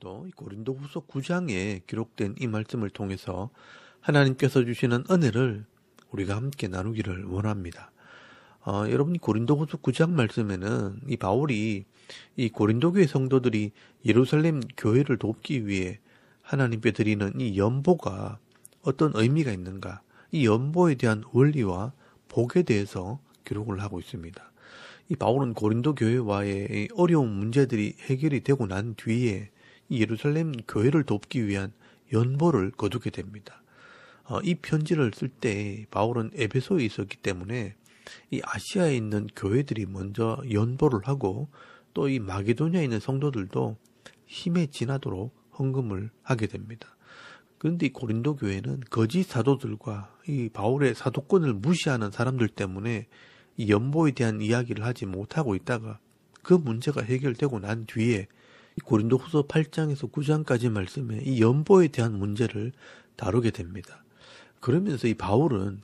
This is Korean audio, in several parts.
오늘도 고린도후서 9장에 기록된 이 말씀을 통해서 하나님께서 주시는 은혜를 우리가 함께 나누기를 원합니다. 여러분이 고린도후서 9장 말씀에는 이 바울이 이 고린도 교회 성도들이 예루살렘 교회를 돕기 위해 하나님께 드리는 이 연보가 어떤 의미가 있는가, 이 연보에 대한 원리와 복에 대해서 기록을 하고 있습니다. 이 바울은 고린도 교회와의 어려운 문제들이 해결이 되고 난 뒤에 이 예루살렘 교회를 돕기 위한 연보를 거두게 됩니다. 이 편지를 쓸 때 바울은 에베소에 있었기 때문에 이 아시아에 있는 교회들이 먼저 연보를 하고 또 이 마게도냐에 있는 성도들도 힘에 지나도록 헌금을 하게 됩니다. 그런데 이 고린도 교회는 거짓 사도들과 이 바울의 사도권을 무시하는 사람들 때문에 이 연보에 대한 이야기를 하지 못하고 있다가 그 문제가 해결되고 난 뒤에 고린도후서 8장에서 9장까지 말씀에 이 연보에 대한 문제를 다루게 됩니다. 그러면서 이 바울은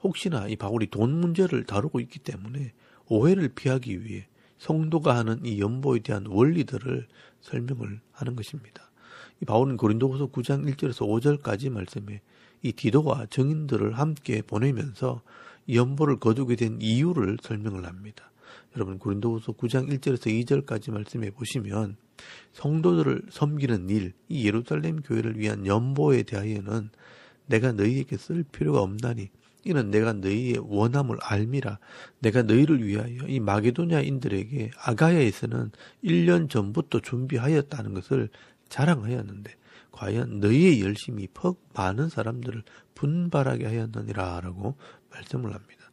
혹시나 이 바울이 돈 문제를 다루고 있기 때문에 오해를 피하기 위해 성도가 하는 이 연보에 대한 원리들을 설명을 하는 것입니다. 이 바울은 고린도후서 9장 1절에서 5절까지 말씀에 이 디도와 증인들을 함께 보내면서 연보를 거두게 된 이유를 설명을 합니다. 여러분 고린도후서 9장 1절에서 2절까지 말씀해 보시면 성도들을 섬기는 일, 이 예루살렘 교회를 위한 연보에 대하여는 내가 너희에게 쓸 필요가 없나니 이는 내가 너희의 원함을 알미라. 내가 너희를 위하여 이 마게도냐인들에게 아가야에서는 1년 전부터 준비하였다는 것을 자랑하였는데 과연 너희의 열심이 퍽 많은 사람들을 분발하게 하였느니라 라고 말씀을 합니다.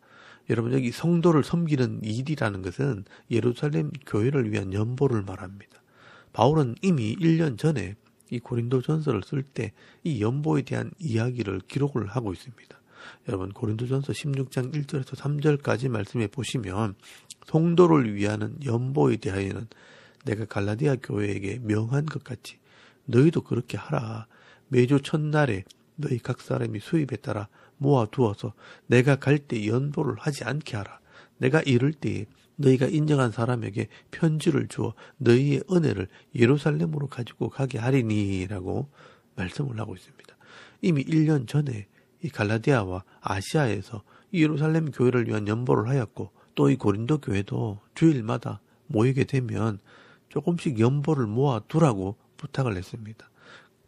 여러분 여기 성도를 섬기는 일이라는 것은 예루살렘 교회를 위한 연보를 말합니다. 바울은 이미 1년 전에 이 고린도 전서를 쓸 때 이 연보에 대한 이야기를 기록을 하고 있습니다. 여러분 고린도전서 16장 1절에서 3절까지 말씀해 보시면 성도를 위하는 연보에 대하여는 내가 갈라디아 교회에게 명한 것 같이 너희도 그렇게 하라. 매주 첫날에 너희 각 사람이 수입에 따라 모아두어서 내가 갈 때 연보를 하지 않게 하라. 내가 이럴 때에 너희가 인정한 사람에게 편지를 주어 너희의 은혜를 예루살렘으로 가지고 가게 하리니 라고 말씀을 하고 있습니다. 이미 1년 전에 이 갈라디아와 아시아에서 예루살렘 교회를 위한 연보를 하였고 또 이 고린도 교회도 주일마다 모이게 되면 조금씩 연보를 모아두라고 부탁을 했습니다.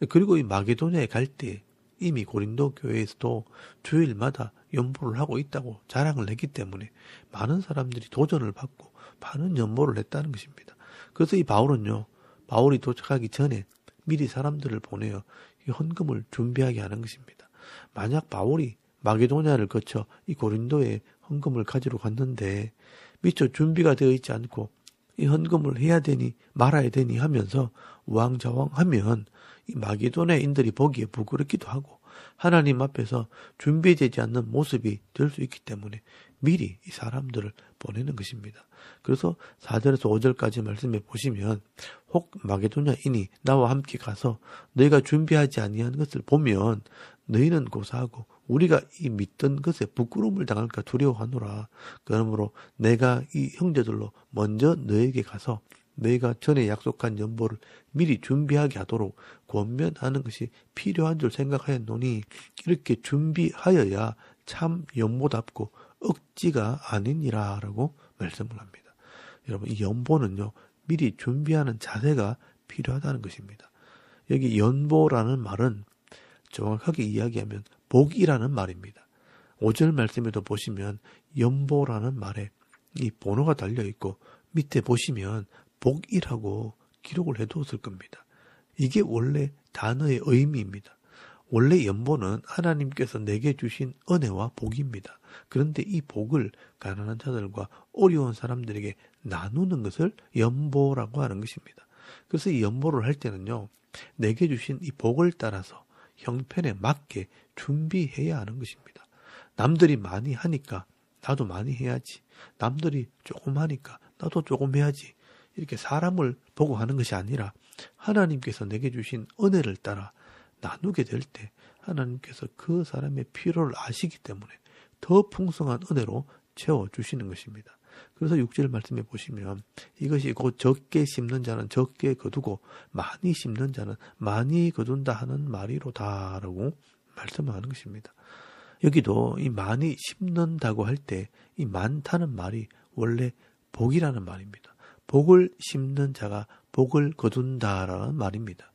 그리고 이 마게도냐에 갈 때 이미 고린도 교회에서도 주일마다 연보를 하고 있다고 자랑을 했기 때문에 많은 사람들이 도전을 받고 많은 연보를 했다는 것입니다. 그래서 이 바울이 도착하기 전에 미리 사람들을 보내어 이 헌금을 준비하게 하는 것입니다. 만약 바울이 마게도냐를 거쳐 이 고린도에 헌금을 가지러 갔는데 미처 준비가 되어 있지 않고 이 헌금을 해야 되니 말아야 되니 하면서 우왕좌왕하면 이 마게도냐인들이 보기에 부끄럽기도 하고 하나님 앞에서 준비되지 않는 모습이 될 수 있기 때문에 미리 이 사람들을 보내는 것입니다. 그래서 4절에서 5절까지 말씀해 보시면 혹 마게도냐인이 나와 함께 가서 너희가 준비하지 아니한 것을 보면 너희는 고사하고 우리가 이 믿던 것에 부끄러움을 당할까 두려워하노라. 그러므로 내가 이 형제들로 먼저 너에게 가서 너희가 전에 약속한 연보를 미리 준비하게 하도록 권면하는 것이 필요한 줄 생각하였노니 이렇게 준비하여야 참 연보답고 억지가 아니니라 라고 말씀을 합니다. 여러분 이 연보는요 미리 준비하는 자세가 필요하다는 것입니다. 여기 연보라는 말은 정확하게 이야기하면 복이라는 말입니다. 5절 말씀에도 보시면 연보라는 말에 이 번호가 달려있고 밑에 보시면 복이라고 기록을 해두었을 겁니다. 이게 원래 단어의 의미입니다. 원래 연보는 하나님께서 내게 주신 은혜와 복입니다. 그런데 이 복을 가난한 자들과 어려운 사람들에게 나누는 것을 연보라고 하는 것입니다. 그래서 이 연보를 할 때는요, 내게 주신 이 복을 따라서 형편에 맞게 준비해야 하는 것입니다. 남들이 많이 하니까 나도 많이 해야지. 남들이 조금 하니까 나도 조금 해야지. 이렇게 사람을 보고 하는 것이 아니라 하나님께서 내게 주신 은혜를 따라 나누게 될 때 하나님께서 그 사람의 필요를 아시기 때문에 더 풍성한 은혜로 채워주시는 것입니다. 그래서 6절 말씀에 보시면 이것이 곧 적게 심는 자는 적게 거두고 많이 심는 자는 많이 거둔다 하는 말이로다라고 말씀하는 것입니다. 여기도 이 많이 심는다고 할 때 이 많다는 말이 원래 복이라는 말입니다. 복을 심는 자가 복을 거둔다라는 말입니다.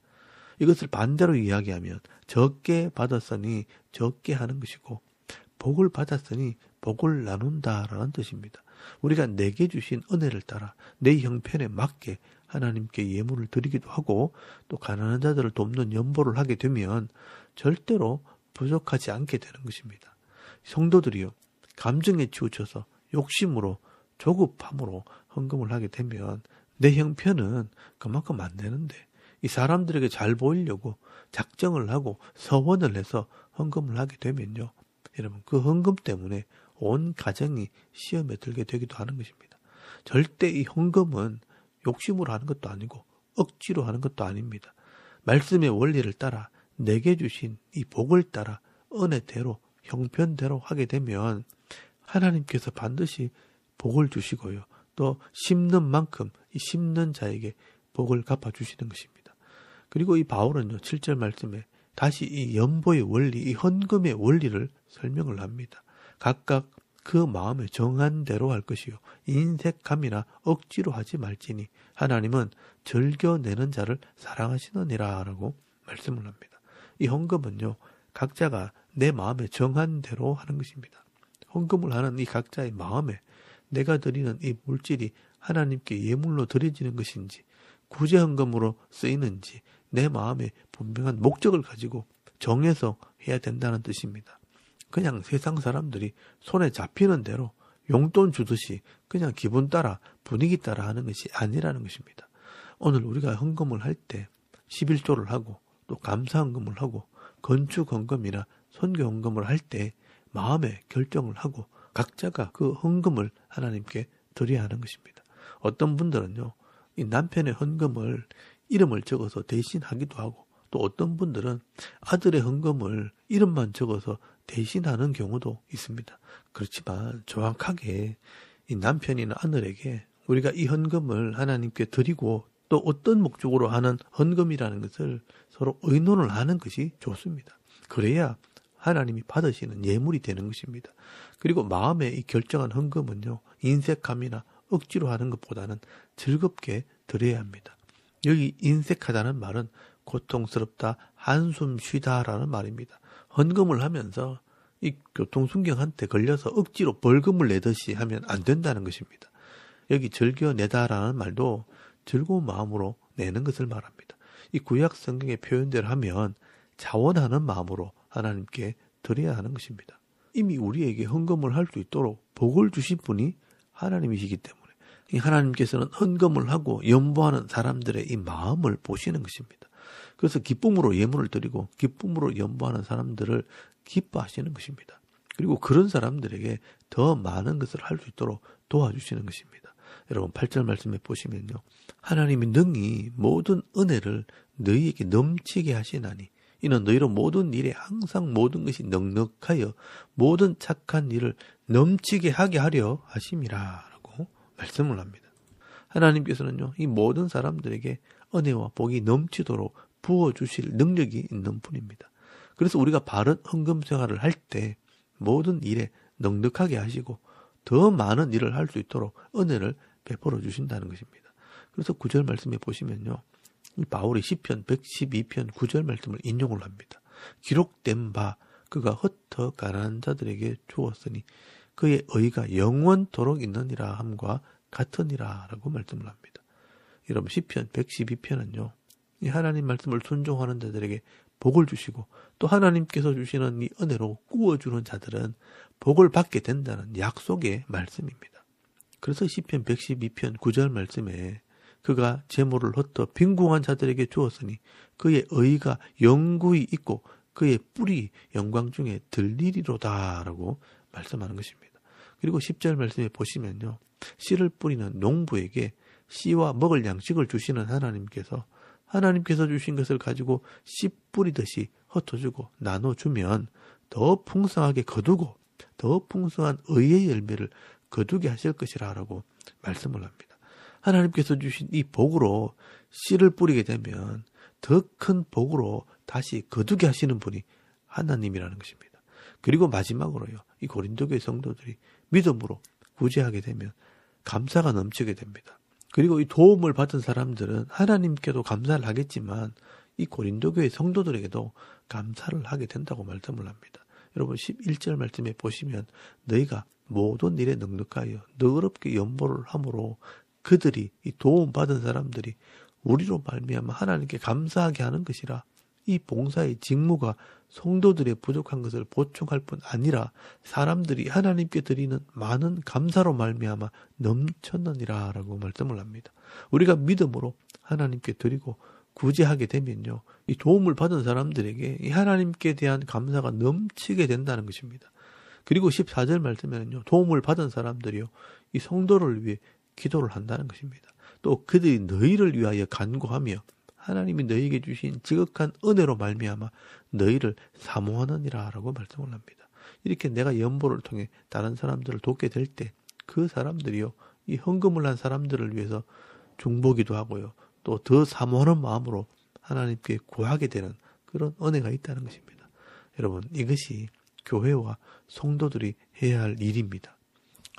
이것을 반대로 이야기하면 적게 받았으니 적게 하는 것이고 복을 받았으니 복을 나눈다라는 뜻입니다. 우리가 내게 주신 은혜를 따라 내 형편에 맞게 하나님께 예물을 드리기도 하고 또 가난한 자들을 돕는 연보를 하게 되면 절대로 부족하지 않게 되는 것입니다. 성도들이요, 감정에 치우쳐서 욕심으로 조급함으로 헌금을 하게 되면 내 형편은 그만큼 안 되는데 이 사람들에게 잘 보이려고 작정을 하고 서원을 해서 헌금을 하게 되면요, 여러분 그 헌금 때문에 온 가정이 시험에 들게 되기도 하는 것입니다. 절대 이 헌금은 욕심으로 하는 것도 아니고 억지로 하는 것도 아닙니다. 말씀의 원리를 따라 내게 주신 이 복을 따라 은혜대로 형편대로 하게 되면 하나님께서 반드시 복을 주시고요. 또 심는 만큼 이 심는 자에게 복을 갚아주시는 것입니다. 그리고 이 바울은요, 7절 말씀에 다시 이 연보의 원리, 이 헌금의 원리를 설명을 합니다. 각각 그 마음에 정한 대로 할 것이요 인색함이나 억지로 하지 말지니 하나님은 즐겨내는 자를 사랑하시느니라 라고 말씀을 합니다. 이 헌금은요, 각자가 내 마음에 정한 대로 하는 것입니다. 헌금을 하는 이 각자의 마음에 내가 드리는 이 물질이 하나님께 예물로 드려지는 것인지 구제 헌금으로 쓰이는지 내 마음에 분명한 목적을 가지고 정해서 해야 된다는 뜻입니다. 그냥 세상 사람들이 손에 잡히는 대로 용돈 주듯이 그냥 기분 따라 분위기 따라 하는 것이 아니라는 것입니다. 오늘 우리가 헌금을 할 때 11조를 하고 또 감사 헌금을 하고 건축 헌금이나 선교 헌금을 할 때 마음에 결정을 하고 각자가 그 헌금을 하나님께 드려야 하는 것입니다. 어떤 분들은요, 이 남편의 헌금을 이름을 적어서 대신하기도 하고 또 어떤 분들은 아들의 헌금을 이름만 적어서 대신하는 경우도 있습니다. 그렇지만 정확하게 이 남편이나 아들에게 우리가 이 헌금을 하나님께 드리고 또 어떤 목적으로 하는 헌금이라는 것을 서로 의논을 하는 것이 좋습니다. 그래야 하나님이 받으시는 예물이 되는 것입니다. 그리고 마음에 이 결정한 헌금은요, 인색함이나 억지로 하는 것보다는 즐겁게 드려야 합니다. 여기 인색하다는 말은 고통스럽다, 한숨 쉬다라는 말입니다. 헌금을 하면서 이 교통순경한테 걸려서 억지로 벌금을 내듯이 하면 안 된다는 것입니다. 여기 즐겨내다라는 말도 즐거운 마음으로 내는 것을 말합니다. 이 구약 성경의 표현대로 하면 자원하는 마음으로 하나님께 드려야 하는 것입니다. 이미 우리에게 헌금을 할 수 있도록 복을 주신 분이 하나님이시기 때문에 이 하나님께서는 헌금을 하고 연보하는 사람들의 이 마음을 보시는 것입니다. 그래서 기쁨으로 예물을 드리고 기쁨으로 연보하는 사람들을 기뻐하시는 것입니다. 그리고 그런 사람들에게 더 많은 것을 할 수 있도록 도와주시는 것입니다. 여러분 8절 말씀에 보시면요, 하나님이 능히 모든 은혜를 너희에게 넘치게 하시나니 이는 너희로 모든 일에 항상 모든 것이 넉넉하여 모든 착한 일을 넘치게 하게 하려 하심이라 라고 말씀을 합니다. 하나님께서는요, 이 모든 사람들에게 은혜와 복이 넘치도록 부어주실 능력이 있는 분입니다. 그래서 우리가 바른 헌금 생활을 할 때 모든 일에 넉넉하게 하시고 더 많은 일을 할 수 있도록 은혜를 베풀어 주신다는 것입니다. 그래서 9절 말씀에 보시면요, 바울이 시편 112편 9절 말씀을 인용을 합니다. 기록된 바 그가 흩어 가난한 자들에게 주었으니 그의 의가 영원토록 있느니라 함과 같으니라 라고 말씀을 합니다. 여러분 시편 112편은요, 이 하나님 말씀을 순종하는 자들에게 복을 주시고 또 하나님께서 주시는 이 은혜로 꾸어주는 자들은 복을 받게 된다는 약속의 말씀입니다. 그래서 시편 112편 9절 말씀에 그가 재물을 흩어 빈궁한 자들에게 주었으니 그의 의가 영구히 있고 그의 뿔이 영광 중에 들리리로다 라고 말씀하는 것입니다. 그리고 10절 말씀에 보시면요, 씨를 뿌리는 농부에게 씨와 먹을 양식을 주시는 하나님께서 주신 것을 가지고 씨 뿌리듯이 흩어주고 나눠주면 더 풍성하게 거두고 더 풍성한 의의 열매를 거두게 하실 것이라 라고 말씀을 합니다. 하나님께서 주신 이 복으로 씨를 뿌리게 되면 더 큰 복으로 다시 거두게 하시는 분이 하나님이라는 것입니다. 그리고 마지막으로요, 이 고린도 교회 성도들이 믿음으로 구제하게 되면 감사가 넘치게 됩니다. 그리고 이 도움을 받은 사람들은 하나님께도 감사를 하겠지만 이 고린도 교회 성도들에게도 감사를 하게 된다고 말씀을 합니다. 여러분 11절 말씀에 보시면 너희가 모든 일에 넉넉하여 너그럽게 연보를 함으로 그들이 이 도움받은 사람들이 우리로 말미암아 하나님께 감사하게 하는 것이라. 이 봉사의 직무가 성도들의 부족한 것을 보충할 뿐 아니라 사람들이 하나님께 드리는 많은 감사로 말미암아 넘쳤느니라 라고 말씀을 합니다. 우리가 믿음으로 하나님께 드리고 구제하게 되면요, 이 도움을 받은 사람들에게 이 하나님께 대한 감사가 넘치게 된다는 것입니다. 그리고 14절 말씀에는요, 도움을 받은 사람들이요, 이 성도를 위해 기도를 한다는 것입니다. 또 그들이 너희를 위하여 간구하며 하나님이 너희에게 주신 지극한 은혜로 말미암아 너희를 사모하느니라 라고 말씀을 합니다. 이렇게 내가 연보를 통해 다른 사람들을 돕게 될 때 그 사람들이요, 이 헌금을 한 사람들을 위해서 중보기도 하고요, 또 더 사모하는 마음으로 하나님께 구하게 되는 그런 은혜가 있다는 것입니다. 여러분, 이것이 교회와 성도들이 해야 할 일입니다.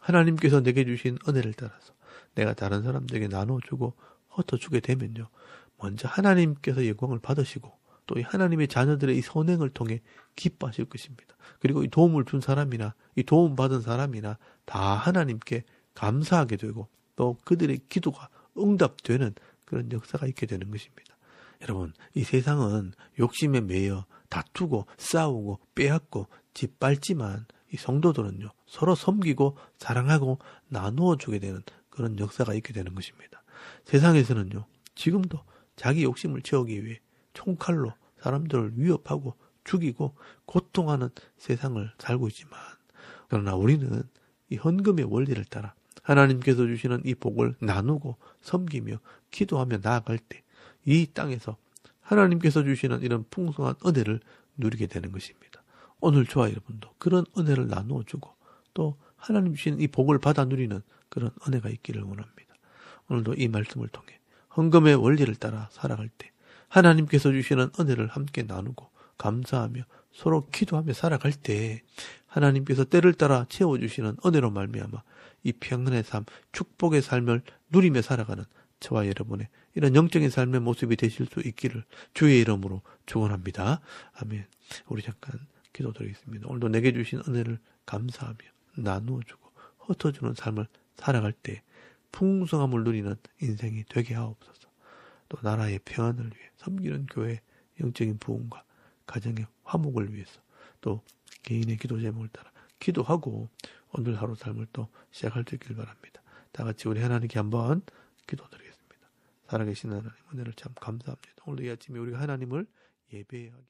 하나님께서 내게 주신 은혜를 따라서 내가 다른 사람들에게 나눠주고 흩어주게 되면요, 먼저 하나님께서 영광을 받으시고 또 이 하나님의 자녀들의 이 선행을 통해 기뻐하실 것입니다. 그리고 이 도움을 준 사람이나 이 도움받은 사람이나 다 하나님께 감사하게 되고 또 그들의 기도가 응답되는 그런 역사가 있게 되는 것입니다. 여러분, 이 세상은 욕심에 매여 다투고 싸우고 빼앗고 짓밟지만 이 성도들은요, 서로 섬기고 사랑하고 나누어 주게 되는 그런 역사가 있게 되는 것입니다. 세상에서는요, 지금도 자기 욕심을 채우기 위해 총칼로 사람들을 위협하고 죽이고 고통하는 세상을 살고 있지만, 그러나 우리는 이 헌금의 원리를 따라 하나님께서 주시는 이 복을 나누고 섬기며 기도하며 나아갈 때 이 땅에서 하나님께서 주시는 이런 풍성한 은혜를 누리게 되는 것입니다. 오늘 저와 여러분도 그런 은혜를 나누어 주고 또 하나님 주시는 이 복을 받아 누리는 그런 은혜가 있기를 원합니다. 오늘도 이 말씀을 통해 헌금의 원리를 따라 살아갈 때 하나님께서 주시는 은혜를 함께 나누고 감사하며 서로 기도하며 살아갈 때 하나님께서 때를 따라 채워주시는 은혜로 말미암아 이 평안의 삶, 축복의 삶을 누리며 살아가는 저와 여러분의 이런 영적인 삶의 모습이 되실 수 있기를 주의 이름으로 축원합니다. 아멘. 우리 잠깐 기도드리겠습니다. 오늘도 내게 주신 은혜를 감사하며 나누어주고 흩어주는 삶을 살아갈 때 풍성함을 누리는 인생이 되게 하옵소서. 또 나라의 평안을 위해 섬기는 교회의 영적인 부흥과 가정의 화목을 위해서 또 개인의 기도 제목을 따라 기도하고 오늘 하루 삶을 또 시작할 수 있길 바랍니다. 다 같이 우리 하나님께 한번 기도드리겠습니다. 살아계신 하나님 은혜를 참 감사합니다. 오늘 이 아침에 우리가 하나님을 예배하게